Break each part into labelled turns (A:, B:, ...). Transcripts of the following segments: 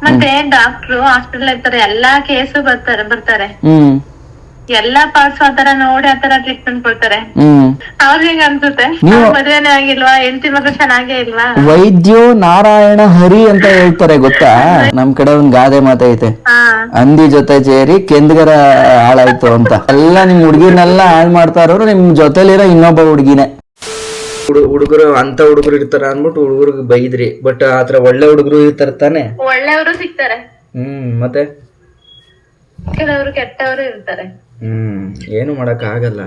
A: ಮತ್ತೆ doctor hospital ಇರ್ತಾರೆ, ಎಲ್ಲಾ ಕೇಸು ಬರ್ತಾರೆ
B: ಹ್ಮ್
A: ಎಲ್ಲಾ ಪಾರ್ಟ್ಸ್ ಆತರ ನೋಡಿ ಆತರ ಟ್ರೀಟ್ಮೆಂಟ್ ಕೊಡ್ತಾರೆ.
B: ಹ್ಮ್
A: ಅವ್ರಿಗೆ ಅನ್ಸುತ್ತೆ ಮದ್ವೆನೇ ಆಗಿಲ್ವಾ, ಹೆಂಡತಿ ಮಕ್ಳು ಚೆನ್ನಾಗೇ ಇಲ್ವಾ.
B: ವೈದ್ಯೋ ನಾರಾಯಣ ಹರಿ ಅಂತ ಹೇಳ್ತಾರೆ ಗೊತ್ತಾ. ನಮ್ ಕಡೆ ಒಂದ್ ಗಾದೆ ಮಾತೈತೆ, ಹಂದಿ ಜೊತೆ ಸೇರಿ ಕೆಂದ್ಗರ ಹಾಳಾಯ್ತು ಅಂತ. ಎಲ್ಲ ನಿಮ್ ಹುಡ್ಗಿರ್ನೆಲ್ಲ ಹಾಳ್ ಮಾಡ್ತಾ ಇರೋರು ನಿಮ್ ಜೊತೆಲಿರೋ ಇನ್ನೊಬ್ಬ ಹುಡ್ಗಿನೇ. ಹುಡುಗರು ಅಂತ ಹುಡುಗರು ಇರ್ತಾರ ಅನ್ಬಿಟ್ಟು ಹುಡುಗರಿಗೆ ಬೈದ್ರಿ, ಬಟ್ ಆತರ ಒಳ್ಳೆ ಹುಡುಗರು ಇರ್ತಾರ ತಾನೆ.
A: ಒಳ್ಳೆಯವರು ಸಿಗ್ತಾರೆ,
B: ಮತ್ತೆ
A: ಕೆಲವರು ಕೆಟ್ಟವರು ಇರ್ತಾರೆ.
B: ಏನು ಮಾಡಕ್ ಆಗಲ್ಲ.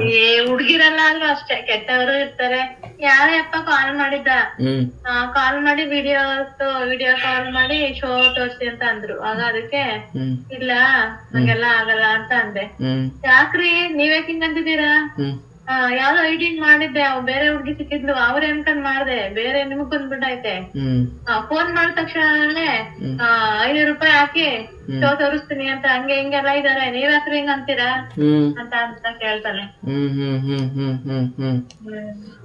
A: ಹುಡ್ಗಿರಲ್ಲ ಅಲ್ವಾ ಅಷ್ಟೇ, ಕೆಟ್ಟವರು ಇರ್ತಾರೆ. ಯಾರಪ್ಪ ಕಾಲ್ ಮಾಡಿದ್ದ, ಕಾಲ್ ಮಾಡಿ ವಿಡಿಯೋ ಕಾಲ್ ಮಾಡಿ ಶೋ ತೋರ್ಸಿ ಅಂತ ಅಂದ್ರು. ಆಗ ಅದಕ್ಕೆ ಇಲ್ಲ ನಂಗೆಲ್ಲ ಆಗಲ್ಲ ಅಂತ ಅಂದೆ. ಯಾಕ್ರಿ ನೀವ್ಯಾಕ್ ಹಿಂಗ್ ಅಂತಿದ್ದೀರಾ, ಯಾವ್ದೋ ಎಡಿಟ್ ಮಾಡಿದ್ದೆ, ಬೇರೆ ಹುಡ್ಗಿ ಸಿಕ್ಕಿದ್ಲು, ಅವ್ರ ಅನ್ಕೊಂಡ್ ಮಾಡ್ದೆ, ಬೇರೆ ನಿಮಗ್ ಬಂದ್ಬಿಟ್ಟೈತೆ. ಫೋನ್ ಮಾಡಿದ ತಕ್ಷಣನೇ 500 ರೂಪಾಯಿ ಹಾಕಿ ಶೋ ತೋರಿಸ್ತೀನಿ ಅಂತ ಹಂಗೆ ಹಿಂಗೆಲ್ಲ ಇದಾರೆ, ನೀವ್ ಯಾಕ್ರಿ ಹಿಂಗ್ ಅಂತೀರಾ ಅಂತ ಕೇಳ್ತಾನೆ.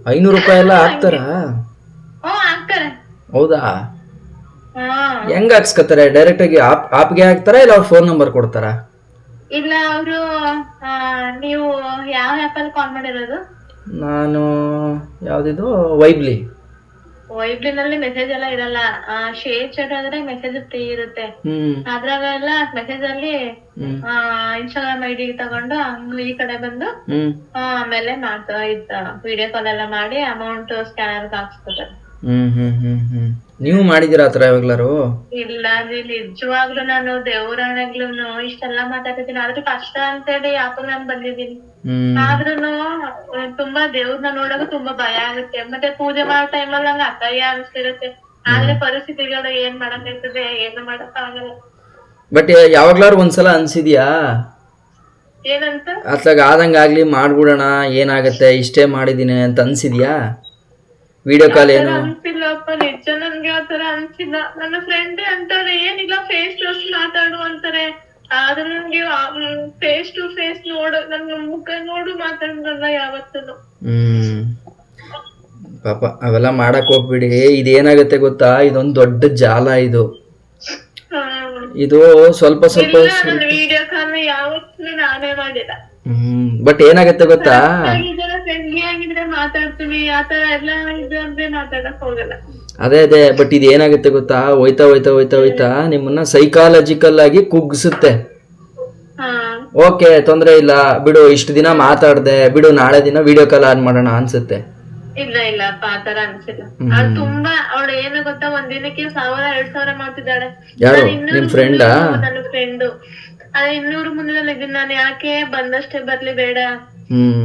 B: 500 ರೂಪಾಯಿ ಎಲ್ಲ ಹಾಕ್ತಾರ?
A: ಹಾಕ್ತಾರೆ.
B: ಹೌದಾ? ಹೆಂಗ್ ಹಾಕ್ಸ್ಕತಾರೆ? ಡೈರೆಕ್ಟ್ ಆಗಿ ಆಪ್ಗೆ ಹಾಕ್ತಾರ ಇಲ್ಲ ಅವ್ರ ಫೋನ್ ನಂಬರ್ ಕೊಡ್ತಾರ?
A: ಇಲ್ಲ ಅವರು ನೀವು ಯಾವ ಆಪ್ ಅಲ್ಲಿ ಕಾಲ್ ಮಾಡಿರೋದು?
B: ನಾನು ಯಾವ್ದಿದು
A: ವೈಬ್ಲಿನಲ್ಲಿ ಮೆಸೇಜ್ ಎಲ್ಲ ಇರಲ್ಲ. ಶೇರ್ ಚಾಟ್ ಆದ್ರೆ ಮೆಸೇಜ್ ಫ್ರೀ ಇರುತ್ತೆ. ಅದ್ರಾಗೆಲ್ಲ ಮೆಸೇಜ್ ಅಲ್ಲಿ ಇನ್ಸ್ಟಾಗ್ರಾಮ್ ಐಡಿ ತಗೊಂಡು ಹಂಗ ಈ ಕಡೆ ಬಂದು ಆಮೇಲೆ ಮಾಡ್ತಾ ಇದ್ದ ವಿಡಿಯೋ ಕಾಲ್ ಎಲ್ಲ ಮಾಡಿ ಅಮೌಂಟ್ ಸ್ಕ್ಯಾನರ್ ಹಾಕ್ಸ್ಕೊತಾರೆ.
B: ನೀವು ಮಾಡಿದೀರಾ ಆತರ ಯಾವಾಗ್ಲಾರು?
A: ಇಲ್ಲ ನಿಜವಾಗ್ಲು ನಾನು ದೇವ್ರಾಣಗ್ಲೂ ಇಷ್ಟೆಲ್ಲಾ ಮಾತಾಡ್ತಿದ್ದೀನಿ, ಆದ್ರೂ ಕಷ್ಟ ಅಂತೇಳಿ ಯಾಕೆ ನಾನು ಬಂದಿದ್ದೀನಿ. ಆದ್ರೂನು ತುಂಬಾ ದೇವ್ರನ್ನ ನೋಡೋದು ತುಂಬಾ ಭಯ ಆಗುತ್ತೆ. ಮತ್ತೆ ಪೂಜೆ ಮಾಡೋ ಟೈಮಲ್ಲಿ ನಂಗೆ ಅಸಹ್ಯ ಅನ್ಸ್ತಿರುತ್ತೆ. ಆದ್ರೆ ಪರಿಸ್ಥಿತಿಗಳು ಏನ್ ಮಾಡಕ್ಕಾಗ್ತದೆ, ಏನು ಮಾಡಕ್ ಆಗಲ್ಲ.
B: ಬಟ್ ಯಾವಾಗ್ಲಾರು ಒಂದ್ಸಲ ಅನ್ಸಿದ್ಯಾ
A: ಏನಂತ?
B: ಅತ್ಲಾಗ ಆದಂಗಾಗ್ಲಿ ಮಾಡ್ಬಿಡೋಣ, ಏನಾಗತ್ತೆ ಇಷ್ಟೇ ಮಾಡಿದೀನಿ ಅಂತ ಅನ್ಸಿದ್ಯಾ? ವಿಡಿಯೋ ಕಾಲ್ ಏನು
A: ಅನ್ಸಿಲ್ಲಪ್ಪ, ನಿಜ ನನ್ಗೆ ಆತರ ಅನ್ಸಿಲ್ಲ. ನನ್ನ ಫ್ರೆಂಡ್ ಅಂತಾರೆ ಏನಿಲ್ಲ ಫೇಸ್ ಟು ಫೇಸ್ ಮಾತಾಡು ಅಂತಾರೆ, ಆದ್ರೆ ನನ್ಗೆ ಫೇಸ್ ಟು ಫೇಸ್ ನೋಡು, ನನ್ನ ಮುಖ ನೋಡು ಮಾತಾಡಲ್ಲ ಯಾವತ್ತೂ.
B: ಪಾಪ ಅವೆಲ್ಲ ಮಾಡಕ್ ಹೋಗ್ಬಿಡಿ. ಇದೇನಾಗತ್ತೆ ಗೊತ್ತಾ, ಇದೊಂದ್ ದೊಡ್ಡ ಜಾಲ ಇದು ಸ್ವಲ್ಪ
A: ವಿಡಿಯೋ ಕಾಲ್ ಯಾವತ್ತೂ ನಾನೇ ಮಾಡಿಲ್ಲ.
B: ಬಟ್ ಏನಾಗತ್ತೆ ಗೊತ್ತಾ,
A: ಫ್ರೆಂಡ್ಲಿ ಆಗಿದ್ರೆ ಮಾತಾಡ್ತೀವಿ, ಆತರ ಎಲ್ಲ ಇದು ಅಂದ್ರೆ ಮಾತಾಡಕ್ ಹೋಗಲ್ಲ.
B: ಅದೇ ಬಟ್ ಇದು ಏನಾಗುತ್ತೆ ಗೊತ್ತಾ, ಹೋಯ್ತಾ ಹೋಯ್ತಾ ಹೋಯ್ತಾ ಹೋಯ್ತಾ ನಿಮ್ಮನ್ನ ಸೈಕಾಲಜಿಕಲ್ ಆಗಿ ಕುಗ್ಸುತ್ತೆ. ಓಕೆ ತೊಂದ್ರೆ ಇಲ್ಲ ಬಿಡು, ಇಷ್ಟು ದಿನ ಮಾತಾಡ್ದೆ ಬಿಡು, ನಾಳೆ ದಿನ ವಿಡಿಯೋ ಕಾಲ್ ಆನ್ ಮಾಡೋಣ ಅನ್ಸುತ್ತೆ.
A: ಇಲ್ಲ ಇಲ್ಲಪ್ಪ ಆತರ ಅನ್ಸಿಲ್ಲ. ಅವ್ಳು ತುಂಬಾ ಅವಳು ಏನು ಗೊತ್ತಾ, ಒಂದಿನಕ್ಕೆ 1000-2000 ಮಾಡ್ತಿದ್ದಾಳೆ.
B: ಯಾರು ನಿಮ್ ಫ್ರೆಂಡಾ?
A: ನನ್ನ ಫ್ರೆಂಡು. ಅದೇ 200 ಮುಂದಿನಲ್ಲಿ ಇದೀನಿ ನಾನು, ಯಾಕೆ ಬಂದಷ್ಟೇ ಬರ್ಲಿ ಬೇಡ,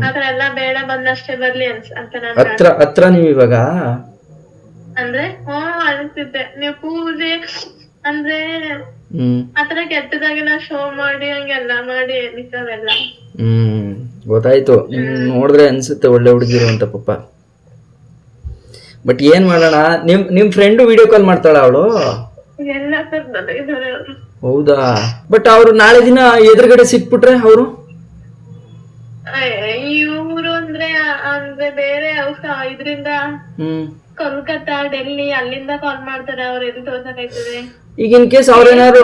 A: ಆತರ ಎಲ್ಲ ಬೇಡ, ಬಂದಷ್ಟೇ ಬರ್ಲಿ ಅಂತ ನಾನು
B: ಹತ್ರ ನೀವು ಇವಾಗ
A: ಅಂದ್ರೆ ಅನ್ಸಿದ್ದೆ. ನೀವು ಪೂಜೆ ಅಂದ್ರೆ ಆತರ ಕೆಟ್ಟದಾಗೆಲ್ಲ ಶೋ ಮಾಡಿ ಹಂಗೆಲ್ಲ ಮಾಡಿ ನಿಕ್ಕವೆಲ್ಲ.
B: ಗೊತ್ತಾಯ್ತು, ನೋಡಿದ್ರೆ ಅನ್ಸುತ್ತೆ ಒಳ್ಳೆ ಹುಡುಗಿರು ಅಂತ ಪಾಪ. ಬಟ್ ಏನ್ ಮಾಡೋಣ, ನಿಮ್ ಫ್ರೆಂಡು ವಿಡಿಯೋ ಕಾಲ್ ಮಾಡ್ತಾಳ ಅವಳು?
A: ಎಲ್ಲ ತರದಲ್ಲಿ ಇದಾರೆ ಅವರು.
B: ಹೌದಾ? ಬಟ್ ಅವ್ರು ನಾಳೆ ದಿನ ಎದುರುಗಡೆ ಸಿಕ್ಬಿಟ್ರೆ ಅವರು
A: ಇವ್ರು ಅಂದ್ರೆ ಬೇರೆ ಇದ್ರಿಂದ ಕೋಲ್ಕತ್ತಾ, ಡೆಲ್ಲಿ ಅಲ್ಲಿಂದ ಕಾಲ್ ಮಾಡ್ತಾರೆ. ಅವ್ರು ಎದು ತೋರ್ಸಕ್ಕಾಯ್ತದೆ? ಈಗ ಇನ್ ಕೇಸ್ ಅವ್ರೇನಾದ್ರು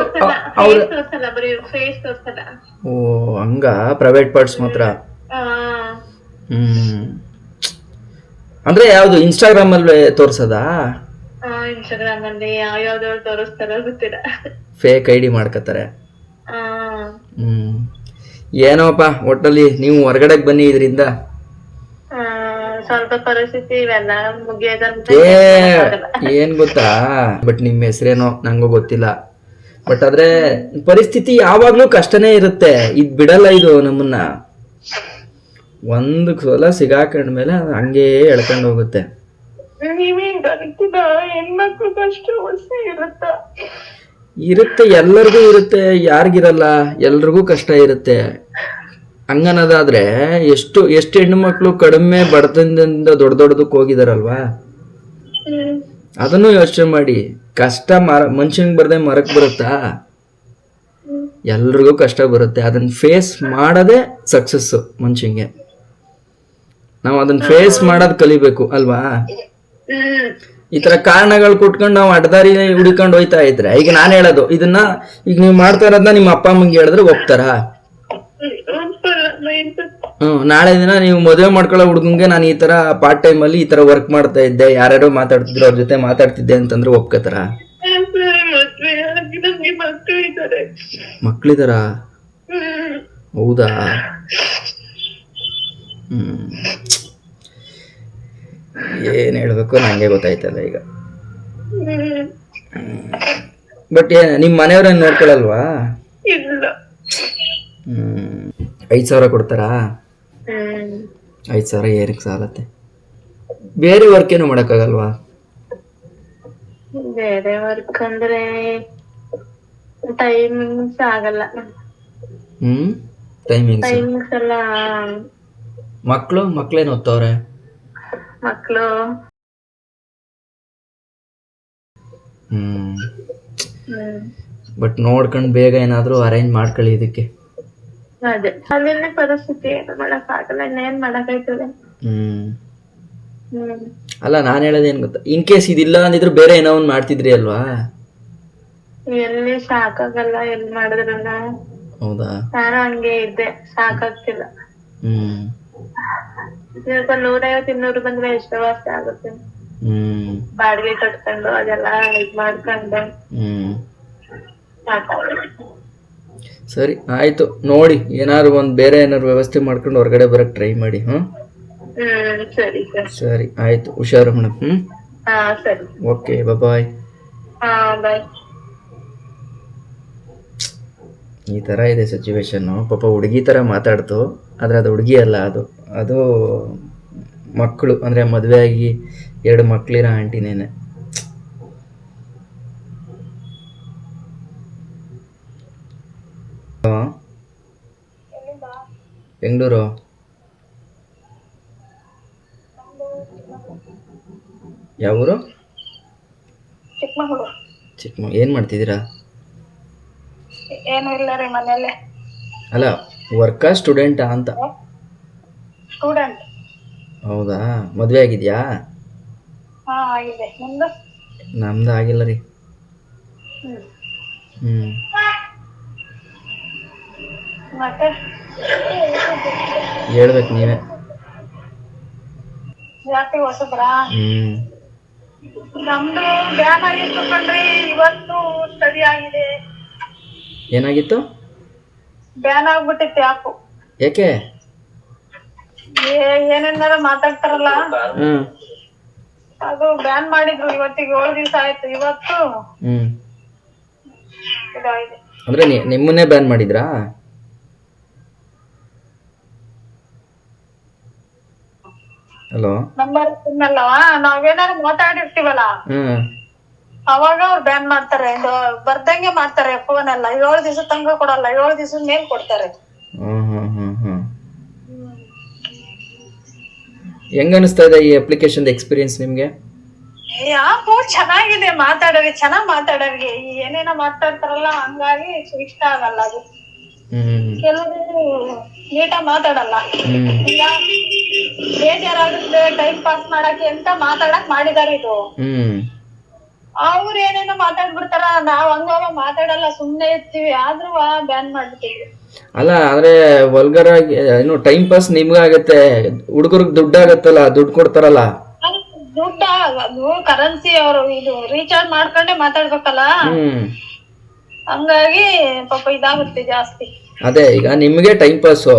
A: ತೋರ್ಸಲ್ಲ, ಬರೀ ಫೇಸ್ ತೋರ್ಸಲ್ಲ.
B: ಓ ಹಂಗ, ಪ್ರೈವೇಟ್ ಪಾರ್ಟ್ಸ್ ಮಾತ್ರ. ಅಂದ್ರೆ ಯಾವ್ದು ಇನ್ಸ್ಟಾಗ್ರಾಮ್ ಅಲ್ಲಿ ತೋರ್ಸದಾ?
A: ಇನ್ಸ್ಟಾಗ್ರಾಮ್ ಅಲ್ಲಿ ಯಾವ್ಯಾವ್ದು ತೋರಿಸ್ತಾರ ಗೊತ್ತಿಲ್ಲ,
B: ಫೇಕ್ ಐಡಿ ಮಾಡ್ಕತಾರೆ. ಏನೋಪ್ಪ, ಒಟ್ಟಲ್ಲಿ ನೀವು ಹೊರಗಡೆಗೆ ಬನ್ನಿ ಇದರಿಂದ.
A: ಸ್ವಲ್ಪ ಪರಿಸ್ಥಿತಿ ಇವೆಲ್ಲ ಮುಗಿಯೋದಂತ
B: ಏನ್ ಗೊತ್ತಾ, ಬಟ್ ನಿಮ್ ಹೆಸರೇನೋ ನಂಗೂ ಗೊತ್ತಿಲ್ಲ. ಬಟ್ ಆದ್ರೆ ಪರಿಸ್ಥಿತಿ ಯಾವಾಗ್ಲೂ ಕಷ್ಟನೇ ಇರುತ್ತೆ, ಇದ್ ಬಿಡಲ್ಲ ಇದು ನಮ್ಮನ್ನ. ಒಂದು ಸಲ ಸಿಗಾಕೊಂಡ್ಮೇಲೆ ಹಂಗೇ ಎಳ್ಕೊಂಡು ಹೋಗುತ್ತೆ.
A: ಹೆಣ್ಮಕ್ಳು ಕಷ್ಟ
B: ಇರುತ್ತೆ, ಎಲ್ಲರಿಗೂ ಇರುತ್ತೆ, ಯಾರಿಗಿರಲ್ಲ, ಎಲ್ರಿಗೂ ಕಷ್ಟ ಇರುತ್ತೆ. ಹಂಗನ್ನೋದಾದ್ರೆ ಎಷ್ಟು ಹೆಣ್ಣು ಮಕ್ಳು ಕಡಿಮೆ ಬಡತನದಿಂದ ದೊಡ್ಡದಕ್ಕೆ ಹೋಗಿದಾರಲ್ವಾ, ಅದನ್ನು ಯೋಚನೆ ಮಾಡಿ. ಕಷ್ಟ ಮನುಷ್ಯನಿಗೆ ಬರ್ದೆ ಮರಕ್ ಬರುತ್ತಾ? ಎಲ್ರಿಗೂ ಕಷ್ಟ ಬರುತ್ತೆ. ಅದನ್ನ ಫೇಸ್ ಮಾಡೋದೇ ಸಕ್ಸಸ್ಸು ಮನುಷ್ಯಂಗೆ. ನಾವು ಅದನ್ನ ಫೇಸ್ ಮಾಡೋದ್ ಕಲಿಬೇಕು ಅಲ್ವಾ? ಈ ತರ ಕಾರಣಗಳು ಕೊಟ್ಕೊಂಡು ನಾವು ಅಡ್ದಾರಿ ಹುಡುಕೊಂಡು ಹೋಯ್ತಾ ಇದ್ರೆ, ಈಗ ನಾನ್ ಹೇಳೋದು ಇದನ್ನ, ಈಗ ನೀವ್ ಮಾಡ್ತಾ ಇರೋದನ್ನ ನಿಮ್ಮ ಅಪ್ಪ ಅಮ್ಮಂಗೆ ಹೇಳಿದ್ರೆ ಒಪ್ತಾರಾ? ನಾಳೆ ದಿನ ನೀವು ಮದುವೆ ಮಾಡ್ಕೊಳ್ಳೋ ಹುಡುಗಂಗೆ ನಾನು ಈ ತರ ಪಾರ್ಟ್ ಟೈಮ್ ಅಲ್ಲಿ ಈ ತರ ವರ್ಕ್ ಮಾಡ್ತಾ ಇದ್ದೆ, ಯಾರ್ಯಾರೋ ಮಾತಾಡ್ತಿದ್ರು ಅವ್ರ ಜೊತೆ ಮಾತಾಡ್ತಿದ್ದೆ ಅಂತಂದ್ರೆ ಒಪ್ಕೋತಾರ? ಮಕ್ಳಿದಾರ? ಹೌದಾ? ಏನ್ ಹೇಳ್ಬೇಕು ನಂಗೆ ಗೊತ್ತಾಯ್ತಲ್ಲ ಈಗ. ಬಟ್ ನಿಮ್ ಮನೆಯವ್ರನ್ನ ನೋಡ್ಕೊಳಲ್ವಾ? 5,000 ಕೊಡ್ತಾರಾ? 5,000 ಏನಕ್ಕೆ ಸಾಲತ್ತೆ? ಬೇರೆ ವರ್ಕ್ ಏನು ಮಾಡಕ್ಕಾಗಲ್ವಾ?
A: ಬೇರೆ ವರ್ಕ್ ಅಂದ್ರೆ ಟೈಮಿಂಗ್ಸ್ ಆಗಲ್ಲ. ಟೈಮಿಂಗ್ಸ್ ಎಲ್ಲ.
B: ಮಕ್ಳೇನ್ ಓದ್ತವ್ರೆ?
A: ಮಕ್ಳು
B: ಬಟ್ ನೋಡ್ಕೊಂಡ್ ಬೇಗ ಏನಾದ್ರು ಅರೇಂಜ್ ಮಾಡ್ಕೊಳ್ಳಿ ಇದಕ್ಕೆ.
A: ಅದೇ ಅದೇನೇ ಪರಿಸ್ಥಿತಿ, ಏನು ಮಾಡಕ್ ಆಗಲ್ಲ, ಇನ್ನೇನ್ ಮಾಡಕ್ಕಾಯ್ತದೆ.
B: ಅಲ್ಲ ನಾನ್ ಹೇಳೋದೇನ್ ಗೊತ್ತಾ, ಇನ್ ಕೇಸ್ ಇದಿಲ್ಲ ಅಂದಿದ್ರು ಬೇರೆ ಏನೋ ಒಂದ್ ಮಾಡ್ತಿದ್ರಿ ಅಲ್ವಾ?
A: ಎಲ್ಲಿ ಸಾಕಾಗಲ್ಲ, ಎಲ್ಲಿ ಮಾಡಿದ್ರು.
B: ಹೌದಾ?
A: ನಾನು ಹಂಗೆ ಇದ್ದೆ, ಸಾಕಾಗ್ತಿಲ್ಲ. 150-200 ಬಂದ್ರೆ ಎಷ್ಟೋ ವರ್ಷ ಆಗುತ್ತೆ. ಬಾಡಿಗೆ ಕಟ್ಕೊಂಡು ಅದೆಲ್ಲ ಇದ್ ಮಾಡ್ಕೊಂಡು
B: ಸರಿ ಆಯ್ತು, ನೋಡಿ ಏನಾದ್ರು ಒಂದ್ ಬೇರೆ ಏನಾದ್ರು ವ್ಯವಸ್ಥೆ ಮಾಡ್ಕೊಂಡು ಹೊರಗಡೆ ಬರಕ್ ಟ್ರೈ ಮಾಡಿ.
A: ಸರಿ
B: ಸರಿ ಆಯ್ತು, ಹುಷಾರು ಮೇಡಮ್.
A: ಸರಿ,
B: ಓಕೆ, ಬಾಯ್.
A: ಬಾಯ್.
B: ಈ ತರ ಇದೆ ಸಿಚುವೇಶನ್. ಪಾಪ ಹುಡುಗಿ ತರ ಮಾತಾಡ್ತು, ಆದ್ರೆ ಅದು ಹುಡುಗಿ ಅಲ್ಲ, ಅದು ಮಕ್ಕಳು, ಅಂದ್ರೆ ಮದುವೆ ಆಗಿ 2 ಮಕ್ಳಿರೋ ಆಂಟಿನೇನೆ. ಬೆಂಗಳೂರು? ಯಾವ ಊರು? ಚಿಕ್ಕಮಗಳೂರು. ಏನ್ ಮಾಡ್ತಿದ್ದೀರಾ?
A: ಏನು ಇಲ್ಲ ರೀ, ಮನೇಲೆ.
B: ಅಲ್ಲ, ವರ್ಕಾ ಸ್ಟೂಡೆಂಟಾ ಅಂತ?
A: ಸ್ಟೂಡೆಂಟ್.
B: ಹೌದಾ? ಮದ್ವೆ ಆಗಿದ್ಯಾ?
A: ಆಗಿದೆ. ನಿಮ್ದು?
B: ನಮ್ದು ಆಗಿಲ್ಲ ರೀ.
A: ಮತ್ತೆ
B: ಹೇಳ್ಬೇಕು ನೀವೇ.
A: ಜಾಸ್ತಿ ಹೊಸಬ್ರಾ? ನಮ್ದು ಬ್ಯಾನ್ ಆಗಿತ್ತು ಕಣ್ರಿ, ಇವತ್ತು ಸ್ಟಡಿ ಆಗಿದೆ.
B: ಏನಾಗಿತ್ತು?
A: ಬ್ಯಾನ್ ಆಗ್ಬಿಟ್ಟಿತ್ತು. ಯಾಕು?
B: ಯಾಕೆ?
A: ಏನೇನಾರ ಮಾತಾಡ್ತಾರಲ್ಲ, ಅದು ಬ್ಯಾನ್ ಮಾಡಿದ್ರು. ಇವತ್ತಿಗೆ 7 ದಿವಸ ಆಯ್ತು. ಇವತ್ತು ಇದಾಗಿದೆ.
B: ಅಂದ್ರೆ ನಿಮ್ಮನ್ನೇ ಬ್ಯಾನ್ ಮಾಡಿದ್ರಾ? ಹಲೋ,
A: ನಂಬರ್ ತಿನ್ನಲ್ಲವಾ, ನಾವೇನಾದ್ರು ಮಾತಾಡಿರ್ತೀವಲ್ಲ ಅವಾಗ ಅವ್ರು ಬ್ಯಾನ್ ಮಾಡ್ತಾರೆ. ಬರ್ದಂಗೆ ಮಾಡ್ತಾರೆ. ಫೋನ್ ಎಲ್ಲ 7 ದಿವಸ ತನಕ ಕೊಡಲ್ಲ, 7 ದಿವಸದ ಮೇಲ್ ಕೊಡ್ತಾರೆ.
B: ಹೆಂಗ ಅನಿಸ್ತಾ ಇದೆ ಈ ಅಪ್ಲಿಕೇಶನ್ ಎಕ್ಸ್ಪೀರಿಯನ್ಸ್ ನಿಮ್ಗೆ?
A: ಯಾಕೋ ಚೆನ್ನಾಗಿದೆ, ಮಾತಾಡೋರಿಗೆ ಚೆನ್ನಾಗ್ ಮಾತಾಡೋರಿಗೆ. ಏನೇನೋ ಮಾತಾಡ್ತಾರಲ್ಲ, ಹಂಗಾಗಿ ಇಷ್ಟ ಆಗಲ್ಲ ಅದು. ಕೆಲವರು ನೀಟಾಗಿ ಮಾತಾಡಲ್ಲ. ಈಗ ಬೇಜಾರಾಗುತ್ತೆ, ಟೈಮ್ ಪಾಸ್ ಮಾಡಕ್ಕೆ ಅಂತ ಮಾತಾಡಕ್ ಮಾಡಿದಾರೆ ಇದು. ಅವ್ರು ಏನೇನೋ ಮಾತಾಡ್ಬಿಡ್ತಾರ, ನಾವ್ ಹಂಗ ಮಾತಾಡಲ್ಲ, ಸುಮ್ನೆ ಇರ್ತೀವಿ. ಆದ್ರೂ ಬ್ಯಾನ್ ಮಾಡ್ಬಿಟ್ಟಿವಿ.
B: ಅಲ್ಲ, ಆದ್ರೆ ವಲ್ಗರ್ ಆಗಿ ಏನು ಟೈಮ್ ಪಾಸ್ ನಿಮ್ಗಾಗತ್ತೆ, ಹುಡುಗರಿಗೆ ದುಡ್ಡು ಆಗತ್ತಲ್ಲ, ದುಡ್ಡು ಕೊಡ್ತಾರಲ್ಲ.
A: ದುಡ್ಡ ಅದು ಕರೆನ್ಸಿ, ಅವರು ಇದು ರೀಚಾರ್ಜ್ ಮಾಡ್ಕೊಂಡೆ ಮಾತಾಡ್ಬೇಕಲ್ಲ, ಹಂಗಾಗಿ ಪಾಪ ಇದಾಗುತ್ತೆ ಜಾಸ್ತಿ.
B: ಅದೇ ಈಗ ನಿಮ್ಗೆ ಟೈಮ್ ಪಾಸು,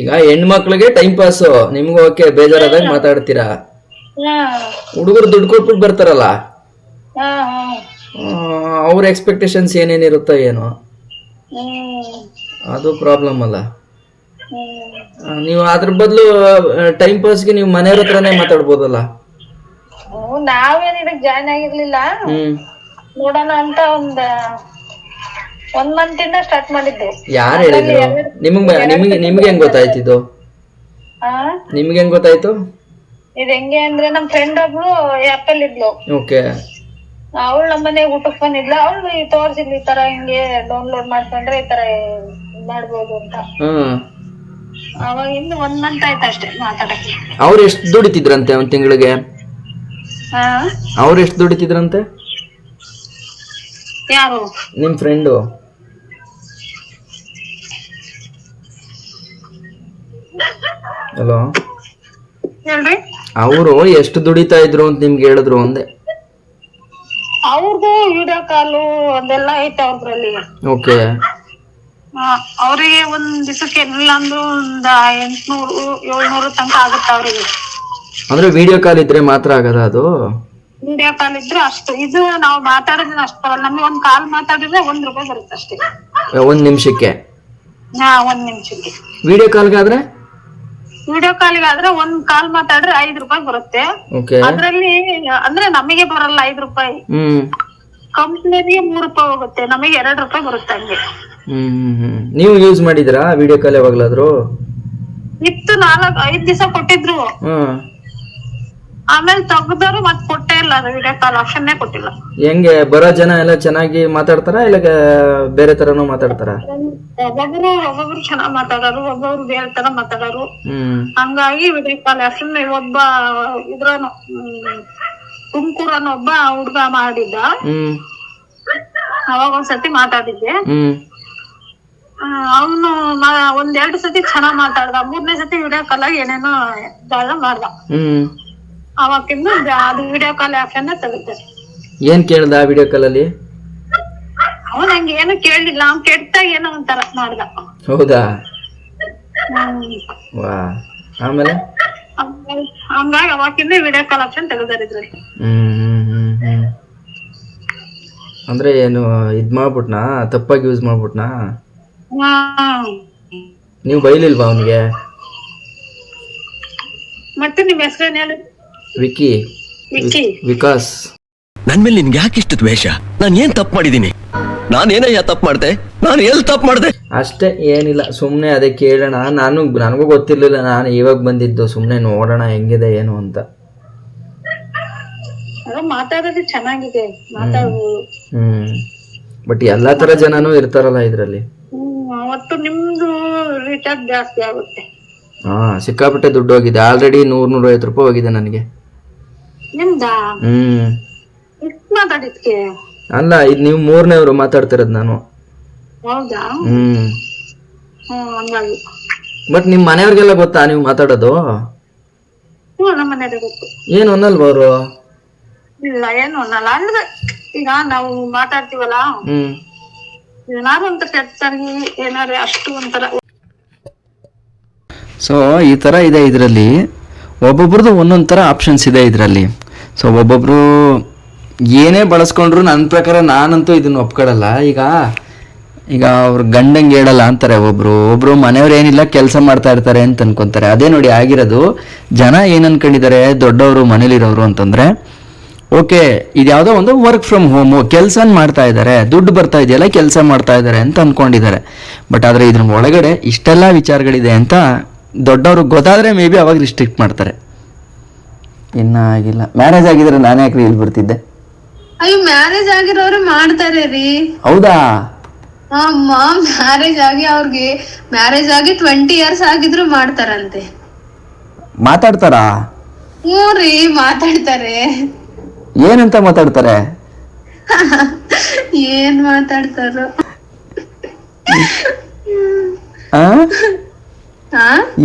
B: ಈಗ ಹೆಣ್ಮಕ್ಳಿಗೆ ಟೈಮ್ ಪಾಸು, ನಿಮ್ಗೆ ಓಕೆ, ಬೇಜಾರಾದಾಗ ಮಾತಾಡ್ತೀರಾ. ಹುಡುಗರು ದುಡ್ಡು ಕೊಟ್ಬಿಟ್ಟು ಬರ್ತಾರಲ್ಲ, ಅವ್ರ ಎಕ್ಸ್ಪೆಕ್ಟೇಷನ್ಸ್ ಏನೇನಿರುತ್ತೋ ಏನೋ, ಅದು ಪ್ರಾಬ್ಲಮ್ ಅಲ್ಲ. ನೀವು ಅದ್ರ ಬದಲು ಟೈಮ್ ಪಾಸ್ಗೆ ನೀವು ಮನೆಯವ್ರ ಹತ್ರನೇ ಮಾತಾಡ್ಬೋದಲ್ಲ.
A: ನಾವೇನ್ ಇದಕ್ ಜಾಯ್ನ್ ಆಗಿರ್ಲಿಲ್ಲ, ನೋಡೋಣ ಅಂತ ಒಂದ್ ಮಂತ್ ಇಂದ ಸ್ಟಾರ್ಟ್ ಮಾಡಿದ್ದೆ.
B: ಯಾರು ಹೇಳಿದ್ರು ನಿಮ್ಗೆ ಹೆಂಗ್ ಗೊತ್ತಾಯ್ತಿದ್ದು? ನಿಮ್ಗೆ ಹೆಂಗ್ ಗೊತ್ತಾಯ್ತು?
A: ಇದು ಹೆಂಗೆ ಅಂದ್ರೆ, ನಮ್ ಫ್ರೆಂಡ್ ಒಬ್ಳು ಆಪಲ್ ಇದ್ಲು.
B: ಓಕೆ.
A: ಅವಳು ನಮ್ಮನೆ ಊಟಕ್ ಬಂದಿದ್ಲ. ಅವಳು ತೋರ್ಸಿದ್ಲು, ಈ ತರ ಹಿಂಗೆ ಡೌನ್ಲೋಡ್ ಮಾಡ್ಕೊಂಡ್ರೆ ಈ ತರ ಮಾಡ್ಬೋದು ಅಂತ. ಅವಾಗಿಂದ 1 ಮಂತ್ ಆಯ್ತು ಅಷ್ಟೇ ಮಾತಾಡಕ್ಕೆ.
B: ಅವ್ರು ಎಷ್ಟು ದುಡಿತಿದ್ರಂತೆ ಒಂದ್ ತಿಂಗಳಿಗೆ? ಅವ್ರು ಎಷ್ಟು ದುಡಿತಿದ್ರಂತೆ?
A: ಯಾರು?
B: ನಿಮ್ ಫ್ರೆಂಡು. ಹಲೋ,
A: ಹೇಳ್ರಿ.
B: ಅವರು ಎಷ್ಟು ದುಡಿತಾ ಇದ್ರು ಅಂತ ನಿಮ್ಗೆ ಹೇಳಿದ್ರು ಅಂದೆ.
A: ಅವ್ರದ್ದು ವಿಡಿಯೋ ಕಾಲು ಅದೆಲ್ಲ ಐತೆ ಅವ್ರಲ್ಲಿ.
B: ಓಕೆ.
A: ಅವ್ರಿಗೆ ಒಂದ್ ದಿವಸಕ್ಕೆ ಏನಿಲ್ಲ ಅಂದ್ರು ಒಂದ್ 800-700 ತನಕ ಆಗುತ್ತೆ ಅವ್ರಿಗೆ.
B: ಅಂದ್ರೆ ವಿಡಿಯೋ ಕಾಲ್ ಇದ್ರೆ ಮಾತ್ರ ಆಗದ ಅದು?
A: ವಿಡಿಯೋ ಕಾಲ್ ಇದ್ರೆ ಅಷ್ಟು. ಇದು ನಾವು ಮಾತಾಡೋದಿಲ್ಲ ಅಷ್ಟು ಬರಲ್ಲ. ನಮ್ಗೆ ಒಂದ್ ಕಾಲ್ ಮಾತಾಡಿದ್ರೆ ₹1 ಬರುತ್ತೆ ಅಷ್ಟೇ.
B: 1 ನಿಮಿಷಕ್ಕೆ?
A: 1 ನಿಮಿಷಕ್ಕೆ.
B: ವಿಡಿಯೋ ಕಾಲ್ಗಾದ್ರೆ?
A: ವಿಡಿಯೋ ಕಾಲಿಗಾದ್ರೆ ಒಂದ್ ಕಾಲ್ ಮಾತಾಡ್ರೆ ₹5 ಬರುತ್ತೆ. ಅದ್ರಲ್ಲಿ ಅಂದ್ರೆ ನಮಗೆ ಬರಲ್ಲ ₹5. ಕಂಪ್ನಿಗೆ ₹3 ಹೋಗುತ್ತೆ, ನಮಗೆ ₹2 ಬರುತ್ತೆ ಹಂಗೆ.
B: ನೀವು ಯೂಸ್ ಮಾಡಿದ್ರಾ ವಿಡಿಯೋ ಕಾಲ್ ಯಾವಾಗ್ಲಾದ್ರು?
A: ಇತ್ತು, 4-5 ದಿವಸ ಕೊಟ್ಟಿದ್ರು. ಆಮೇಲೆ ತೆಗ್ದವ್ರು ಮತ್ ಕೊಟ್ಟೇ ಇಲ್ಲ, ಅದು ವಿಡಿಯೋ ಕಾಲ್ ಆಪ್ಷನ್ನೇ ಕೊಟ್ಟಿಲ್ಲ.
B: ಹೆಂಗೆ ಬರೋ ಜನ ಎಲ್ಲ ಚೆನ್ನಾಗಿ ಮಾತಾಡ್ತಾರ ಇಲ್ಲ ಬೇರೆ ತರನು ಮಾತಾಡ್ತಾರ?
A: ಒಬ್ಬೊಬ್ರು ಚೆನ್ನಾಗ್ ಮಾತಾಡೋರು, ಒಬ್ಬೊಬ್ರು ಬೇರೆ ತರ ಮಾತಾಡೋರು. ಹಂಗಾಗಿ ವಿಡಿಯೋ ಕಾಲ್ ಆಪ್ಷನ್ ಒಬ್ಬ ಇದ್ರನು ತುಮಕೂರನ್ನ ಒಬ್ಬ ಹುಡ್ಗ ಮಾಡಿದ್ದ. ಅವಾಗ ಒಂದ್ಸತಿ ಮಾತಾಡಿದ್ದೆ. ಅವನು 1-2 ಸತಿ ಚೆನ್ನಾಗ್ ಮಾತಾಡ್ದ. 3ನೇ ಸತಿ ವಿಡಿಯೋ ಕಾಲ್ ಆಗಿ ಏನೇನೋ ಮಾಡ್ದ. ಅವತ್ತಿಂದ ಅದು ವಿಡಿಯೋ ಕಾಲ್ ಆಪ್ಷನ್ ತೆಗುತ್ತೆ.
B: ಏನ್ ಕೇಳ್ದ ವಿಡಿಯೋ ಕಾಲ್ ಅಲ್ಲಿ?
A: ಅವನ್ ಹಂಗೆ ಏನು ಕೇಳಲಿಲ್ಲ, ಅವ್ನ್ ಕೆಟ್ಟಾಗ ಏನೋ ಒಂಥರ ಮಾಡ್ದ.
B: ಹೌದಾ? ವಾ. ಆಮೇಲೆ
A: ಹಂಗಾಗಿ ಅವತ್ತಿಂದ ವಿಡಿಯೋ ಕಾಲ್ ಆಪ್ಷನ್ ತೆಗೆದಾರಿದ್ರಿ.
B: ಅಂದ್ರೆ ಏನು ಇದ್ ಮಾಡ್ಬಿಟ್ನಾ, ತಪ್ಪಾಗಿ ಯೂಸ್ ಮಾಡ್ಬಿಟ್ನಾ? ನೀವು ಬೈಲಿಲ್ವಾ ಅವನಿಗೆ?
A: ಮತ್ತೆ ನಿಮ್ ಹೆಸರೇನು ಹೇಳಿ?
B: ವಿಕಿ. ವಿಕಾಸ್.
C: ನನ್ ಮೇಲೆ ನಿನ್ಗೆ ಯಾಕೆ ಇಷ್ಟು ದ್ವೇಷ? ನಾನು ಏನ್ ತಪ್ಪು ಮಾಡಿದೀನಿ? ನಾನೇನಯ್ಯ ತಪ್ಪು ಮಾಡ್ದೆ? ನಾನು ಎಲ್ಲಿ ತಪ್ಪು ಮಾಡ್ದೆ?
B: ಅಷ್ಟೇ, ಏನಿಲ್ಲ, ಸುಮ್ನೆ ಅದೇ ಕೇಳೋಣ. ನನಗೂ ಗೊತ್ತಿರ್ಲಿಲ್ಲ, ನಾನು ಇವಾಗ ಬಂದಿದ್ದು. ಸುಮ್ನೆ ನೋಡೋಣ ಹೆಂಗಿದೆ ಏನು ಅಂತ.
A: ಮಾತಾಡೋದು ಚೆನ್ನಾಗಿದೆ, ಮಾತಾಡ್ಬೋದು.
B: ಬಟ್ ಎಲ್ಲಾ ತರ ಜನನೂ ಇರ್ತಾರಲ್ಲ ಇದ್ರಲ್ಲಿ.
A: ಅವತ್ತು ನಿಮ್ದು ರೀಚಾರ್ಜ್ ಜಾಸ್ತಿ ಆಗುತ್ತೆ.
B: ಸಿಕ್ಕಾಪಟ್ಟೆ ದುಡ್ಡು ಹೋಗಿದೆ. ಆಲ್ರೆಡಿ ₹100-150 ಹೋಗಿದೆ ನನಗೆ.
A: ನಿಮ್ದಾ? ಎಷ್ಟು ಮಾತಾಡಿದ್ಕೆ?
B: ಅಲ್ಲ, ಇದು ನೀವು 3ನೇವ್ರು ಮಾತಾಡ್ತಿರೋದು ನಾನು.
A: ಹೌದಾ? ಹಂಗಾಗಿ.
B: ಬಟ್ ನಿಮ್ ಮನೆಯವ್ರಿಗೆಲ್ಲ ಗೊತ್ತಾ ನೀವು ಮಾತಾಡೋದು?
A: ನಮ್ಮ ಮನೆಯವ್ರಿಗೆ ಗೊತ್ತು.
B: ಏನು ಅನ್ನಲ್ವ ಅವರು?
A: ಇಲ್ಲ, ಏನು ಅನ್ನಲ್ಲ. ಅಂದ್ರೆ ಈಗ ನಾವು ಮಾತಾಡ್ತೀವಲ್ಲ, ಏನಾದ್ರು ಒಂಥರ ಕೆಟ್ಟಾಗಿ ಏನಾರು ಅಷ್ಟು ಒಂಥರ.
B: ಸೊ ಈ ಥರ ಇದೆ ಇದರಲ್ಲಿ. ಒಬ್ಬೊಬ್ರದ್ದು ಒಂದೊಂದು ಥರ ಆಪ್ಷನ್ಸ್ ಇದೆ ಇದರಲ್ಲಿ. ಸೊ ಒಬ್ಬೊಬ್ರು ಏನೇ ಬಳಸ್ಕೊಂಡ್ರು ನನ್ನ ಪ್ರಕಾರ ನಾನಂತೂ ಇದನ್ನು ಒಪ್ಕೊಳ್ಳಲ್ಲ. ಈಗ ಅವ್ರ ಗಂಡಂಗೆ ಹೇಳಲ್ಲ ಅಂತಾರೆ ಒಬ್ರು ಮನೆಯವ್ರು ಏನಿಲ್ಲ ಕೆಲಸ ಮಾಡ್ತಾ ಇರ್ತಾರೆ ಅಂತ ಅನ್ಕೊಂತಾರೆ. ಅದೇ ನೋಡಿ ಆಗಿರೋದು. ಜನ ಏನು ಅನ್ಕೊಂಡಿದ್ದಾರೆ, ದೊಡ್ಡವರು ಮನೇಲಿರೋರು ಅಂತಂದರೆ, ಓಕೆ ಇದು ಯಾವುದೋ ಒಂದು ವರ್ಕ್ ಫ್ರಮ್ ಹೋಮು, ಕೆಲಸ ಮಾಡ್ತಾ ಇದ್ದಾರೆ, ದುಡ್ಡು ಬರ್ತಾ ಇದೆಯಲ್ಲ, ಕೆಲಸ ಮಾಡ್ತಾ ಇದ್ದಾರೆ ಅಂತ ಅಂದ್ಕೊಂಡಿದ್ದಾರೆ. ಬಟ್ ಆದರೆ ಇದ್ರ ಒಳಗಡೆ ಇಷ್ಟೆಲ್ಲ ವಿಚಾರಗಳಿದೆ ಅಂತ ದೊಡ್ಡವ್ರಿಗೆ ಗೊತ್ತಾದರೆ ಮೇ ಬಿ ಅವಾಗ ರಿಸ್ಟ್ರಿಕ್ಟ್ ಮಾಡ್ತಾರೆ. ಇನ್ನ ಆಗಿಲ್ಲ. ಮ್ಯಾರೇಜ್ ಆಗಿದ್ರೆ ನಾನು ಯಾಕೆ ಇಲ್ಲಿ ಬರ್ತಿದ್ದೆ?
A: ಅಯ್ಯೋ, ಮ್ಯಾರೇಜ್ ಆಗಿರೋರು ಮಾಡ್ತಾರೆ ರೀ.
B: ಹೌದಾ?
A: ಮ್ಯಾರೇಜ್ ಆಗಿ ಅವ್ರಿಗೆ ಮ್ಯಾರೇಜ್ ಆಗಿ 20 years ಆಗಿದ್ರು ಮಾಡ್ತಾರಂತೆ.
B: ಮಾತಾಡ್ತಾರಾ?
A: ಹ್ಞೂ ರೀ, ಮಾತಾಡ್ತಾರೆ.
B: ಏನಂತ ಮಾತಾಡ್ತಾರೆ?
A: ಏನ್ ಮಾತಾಡ್ತಾರೋ?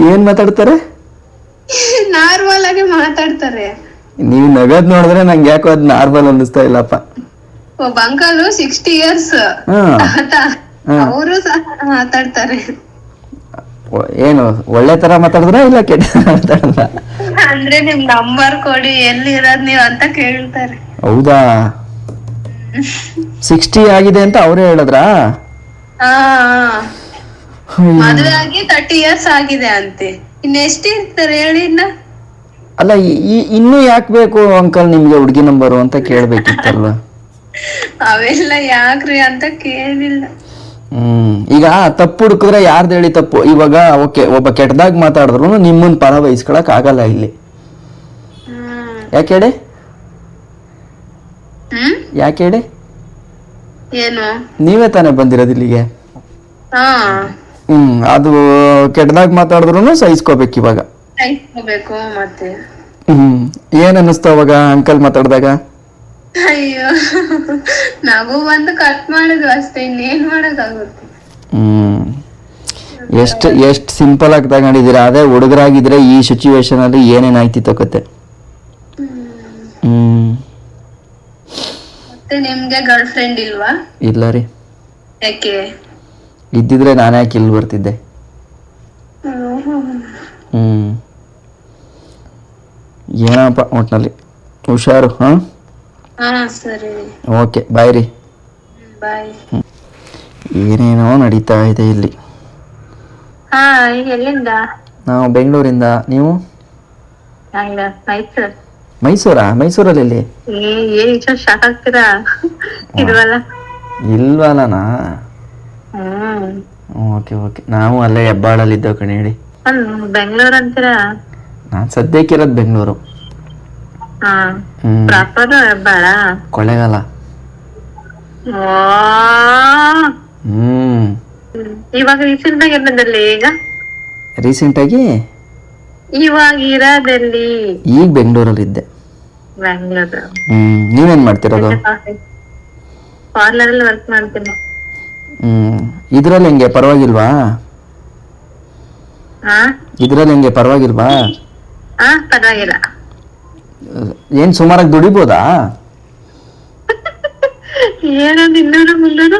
B: ಏನ್ ಮಾತಾಡ್ತಾರೆ?
A: ನಾರ್ಮಲ್ ಆಗಿ ಮಾತಾಡ್ತಾರೆ.
B: ನೀವು ನಗದ್ ನೋಡಿದ್ರೆ ನಂಗೆ ಯಾಕೋ ಅದ್ ನಾರ್ಮಲ್ ಅನ್ನಿಸ್ತಾ ಇಲ್ಲಪ್ಪ.
A: ಒಬ್ಬ ಅಂಕಲ್ 60 years ಅವರು ಮಾತಾಡ್ತಾರೆ.
B: ಏನು ಒಳ್ಳೆ ತರ ಮಾತಾಡಿದ್ರ ಇಲ್ಲ ಕೆಟ್ಟ ಮಾತಾಡಿದ್ರ?
A: ಅಂದ್ರೆ ನಿಮ್ ನಂಬರ್ ಕೊಡಿ, ಎಲ್ಲಿ ಇರೋದ್ ನೀವ್ ಅಂತ ಕೇಳ್ತಾರೆ.
B: ಹೌದಾ? 60 ಆಗಿದೆ ಅಂತ ಅವರೇ ಹೇಳಿದ್ರಾ?
A: ಮದುವೆ ಆಗಿ 30 years ಆಗಿದೆ ಅಂತೆ. ಇನ್ನೆಷ್ಟು ಇರ್ತಾರೆ ಹೇಳಿ?
B: ಅಲ್ಲ, ಇನ್ನು ಯಾಕೆ ಬೇಕು ಅಂಕಲ್ ನಿಮ್ಗೆ ಹುಡುಗಿ ನಂಬರು ಅಂತ ಕೇಳ್ಬೇಕಿತ್ತಲ್ವಾ?
A: ಅವೆಲ್ಲ ಯಾಕ್ರಿ ಅಂತ ಕೇಳಿಲ್ಲ.
B: ಈಗ ತಪ್ಪು ಹುಡುಕಿದ್ರೆ ಯಾರ್ದು ಹೇಳಿ ತಪ್ಪು? ಇವಾಗ ಓಕೆ, ಒಬ್ಬ ಕೆಟ್ಟದಾಗ ಮಾತಾಡಿದ್ರು ನಿಮ್ಮನ್ ಪರ ವಹಿಸ್ಕೊಳಕ್ ಆಗಲ್ಲ ಇಲ್ಲಿ. ಯಾಕೆ ಹೇಳಿ?
A: ಏನು?
B: ನೀವೇ ತಾನೇ ಬಂದಿರೋದು ಇಲ್ಲಿಗೆ. ಅದು ಕೆಟ್ಟದಾಗ ಮಾತಾಡಿದ್ರು ಸಹಿಸ್ಕೋಬೇಕು. ಇವಾಗ
A: ಮತ್ತೆ
B: ಏನ್ ಅನ್ನಿಸ್ತು ಅವಾಗ ಅಂಕಲ್ ಮಾತಾಡಿದಾಗ?
A: ಅಯ್ಯೋ ನಗು ಬಂದು ಕಟ್ ಮಾಡುದು ಅಷ್ಟೇ, ಇನ್ನೇನ್ ಮಾಡೋದಾಗುತ್ತೆ.
B: ಎಷ್ಟು ಸಿಂಪಲ್ ಆಗಿ ತಗೊಂಡಿದ್ದೀರಾ. ಅದೇ ಹುಡುಗರಾಗಿದ್ರೆ ಈ ಸಿಚುವೇಶನ್ ಅಲ್ಲಿ ಏನೇನಾಯ್ತಿತ್ತು ಕತೆ.
A: ಮತ್ತೆ ನಿಮ್ಗೆ ಗರ್ಲ್ ಫ್ರೆಂಡ್ ಇಲ್ವಾ?
B: ಇಲ್ಲ ರೀ.
A: ಯಾಕೆ?
B: ಇದ್ದಿದ್ರೆ ನಾನೇ ಯಾಕೆ ಇಲ್ಲಿ ಬರ್ತಿದ್ದೆ. ಏನಪ್ಪ ಒಟ್ನಲ್ಲಿ ಹುಷಾರು.
A: ಹಾ ಸರಿ,
B: ಓಕೆ ಬಾಯ್ ರೀ.
A: ಬಾಯ್.
B: ಏನೇನೋ ನಡೀತಾ ಇದೆ ಇಲ್ಲಿ.
A: ಹಾ ಎಲ್ಲಿಂದ?
B: ನಾವು ಬೆಂಗಳೂರಿಂದ. ನೀವು?
A: ಮೈಸೂರು.
B: ಮೈಸೂರಾ? ಮೈಸೂರಲ್ಲಿ ಎಲ್ಲಿ?
A: ಏನ್ ಶಾಕ್ ಆಗ್ತೀರಾ? ಇಲ್ವಲ್ಲ.
B: ಇಲ್ವಲ್ಲನಾ? Okay okay. ನಾವು ಅಲ್ಲೇ ಹೆಬ್ಬಾಳಲ್ಲಿ ಇದ್ದೇವೆ ಕಣೆ. ಹೇಳಿ.
A: ಬೆಂಗಳೂರು ಅಂತೀರಾ?
B: ನಾನು ಸದ್ಯಕ್ಕಿರೋದು ಬೆಂಗಳೂರು.
A: ಪ್ರಾಪರ್ ಹೆಬ್ಬಾಳ?
B: ಕೊಳ್ಳೇಗಾಲ.
A: ಇವಾಗ ರೀಸೆಂಟ್ ಆಗಿ ಬಂದಲ್ಲಿ ಈಗ?
B: ರೀಸೆಂಟ್ ಆಗಿ
A: ಇವಾಗ ಇರೋದಲ್ಲಿ?
B: ಈಗ ಬೆಂಗಳೂರಲ್ಲಿ ಇದ್ದೆ.
A: ಬೆಂಗಳೂರು.
B: ನೀವೇನ್ ಮಾಡ್ತಿರೋದು?
A: ಪಾರ್ಲರ್ ಅಲ್ಲಿ ವರ್ಕ್ ಮಾಡ್ತೀನಿ.
B: ಇದ್ರಲ್ಲಿ ಹೆಂಗೆ ಪರವಾಗಿಲ್ವಾ? ಇದ್ರಲ್ಲಿ ಹೆಂಗೆ ಪರವಾಗಿಲ್ವಾ?
A: ಪರವಾಗಿಲ್ಲ.
B: ಏನ್ ಸುಮಾರಾಗಿ ದುಡಿಬೋದಾ?
A: ಏನೊಂದು 200-300.